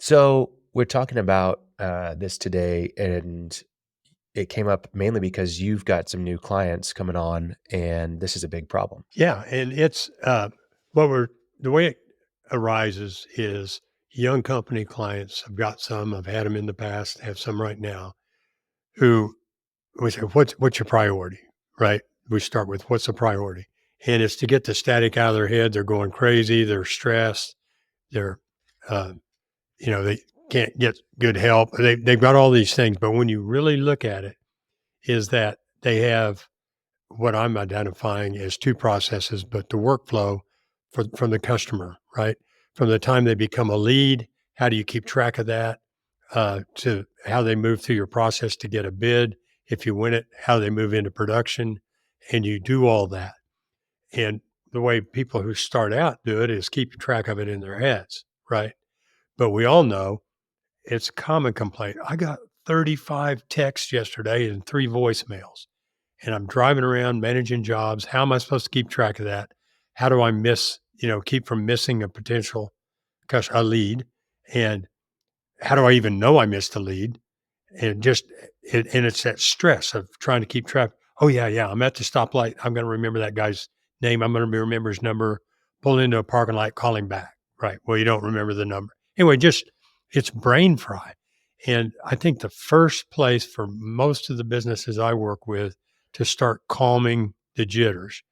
So we're talking about this today, and it came up mainly because you've got some new clients coming on, and this is a big problem. Yeah, and it's what we're the way it arises is young company clients. I've got some. I've had them in the past. Have some right now. Who we say, what's your priority? Right. We start with what's the priority, and it's to get the static out of their head. They're going crazy. They're stressed. They're uh, they can't get good help. They've got all these things, but when you really look at it, is that they have what I'm identifying as two processes, but the workflow from the customer, right? From the time they become a lead, how do you keep track of that? To how they move through your process to get a bid. If you win it, how they move into production, and you do all that. And the way people who start out do it is keep track of it in their heads, right? But we all know it's a common complaint. I got 35 texts yesterday and 3 voicemails, and I'm driving around managing jobs. How am I supposed to keep track of that? How do I keep from missing a potential a lead? And how do I even know I missed a lead? And and it's that stress of trying to keep track. Oh yeah, I'm at the stoplight. I'm going to remember that guy's name. I'm going to remember his number. Pull into a parking lot, call him back. Right. Well, you don't remember the number anyway. Just it's brain fry. And I think the first place for most of the businesses I work with to start calming the jitters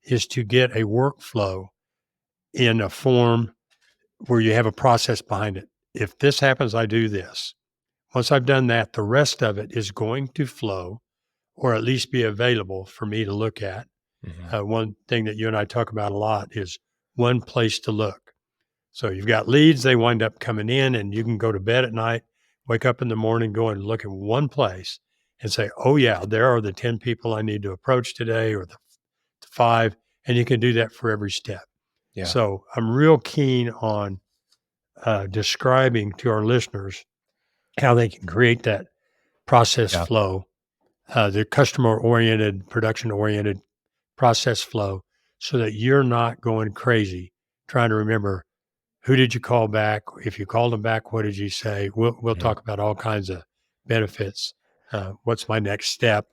is to get a workflow in a form where you have a process behind it. If this happens, I do this. Once I've done that, the rest of it is going to flow or at least be available for me to look at. Hmm. One thing that you and I talk about a lot is one place to look. So you've got leads, they wind up coming in, and you can go to bed at night, wake up in the morning, go and look at one place and say, oh, yeah, there are the 10 people I need to approach today or the 5. And you can do that for every step. Yeah. So I'm real keen on describing to our listeners how they can create that process Yeah. flow, the customer oriented, production oriented process flow, so that you're not going crazy trying to remember who did you call back. If you called them back, what did you say? We'll Mhm. talk about all kinds of benefits. What's my next step?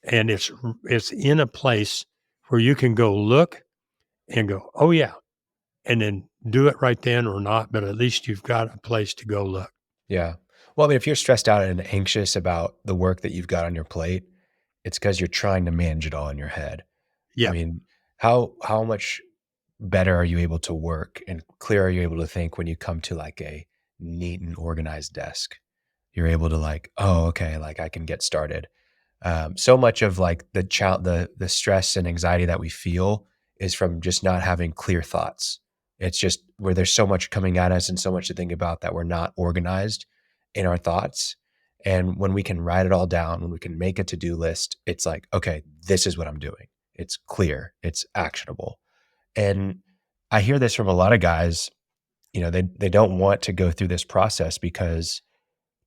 And it's in a place where you can go look and go, oh yeah, and then do it right then or not, but at least you've got a place to go look. Yeah. Well, I mean, if you're stressed out and anxious about the work that you've got on your plate, it's because you're trying to manage it all in your head. I Yeah. mean, how much better are you able to work and clear are you able to think when you come to like a neat and organized desk? You're able to like, oh, okay, like I can get started. So much of like the stress and anxiety that we feel is from just not having clear thoughts. It's just where there's so much coming at us and so much to think about that we're not organized in our thoughts. And when we can write it all down, when we can make a to-do list, it's like, okay, this is what I'm doing. It's clear, it's actionable. And I hear this from a lot of guys, they don't want to go through this process because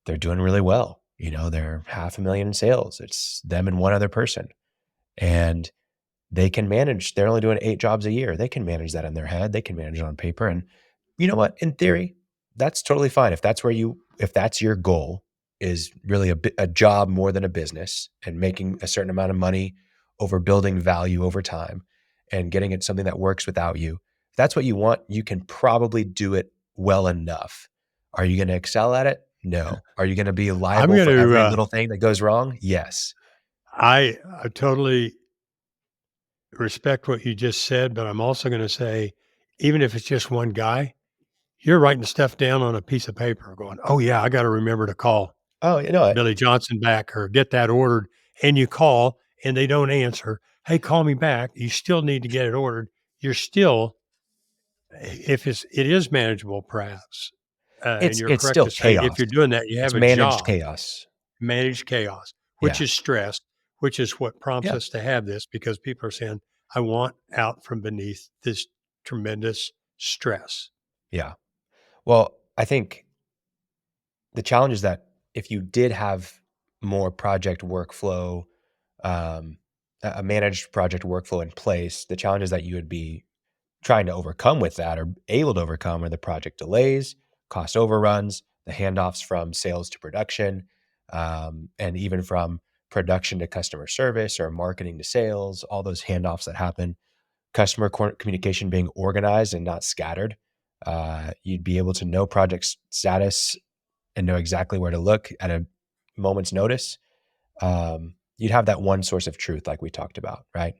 they're doing really well. They're 500,000 in sales. It's them and one other person. And they can manage, they're only doing 8 jobs a year. They can manage that in their head. They can manage it on paper. And you know what? In theory, that's totally fine. If that's your goal is really a job more than a business and making a certain amount of money over building value over time and getting it something that works without you. If that's what you want, you can probably do it well enough. Are you going to excel at it? No. Are you going to be I'm liable going for to, every little thing that goes wrong? Yes. I totally respect what you just said, but I'm also going to say, even if it's just one guy, you're writing stuff down on a piece of paper going, oh, yeah, I got to remember to call Oh, you know what? Billy Johnson back or get that ordered. And you call and they don't answer. Hey, call me back. You still need to get it ordered. You're still, if it is manageable, perhaps. And It's you're it's correct still to say, if chaos. you're doing that, you It's have a managed job, chaos. manage chaos, which Yeah. is stress, which is what prompts Yeah. us to have this because people are saying, I want out from beneath this tremendous stress. Yeah. Well, I think the challenge is that if you did have more project workflow, um, a managed project workflow in place, the challenge is that you would be trying to overcome with that or able to overcome are the project delays, cost overruns, the handoffs from sales to production, and even from production to customer service or marketing to sales, all those handoffs that happen, customer communication being organized and not scattered. You'd be able to know project status and know exactly where to look at a moment's notice. You'd have that one source of truth like we talked about, right?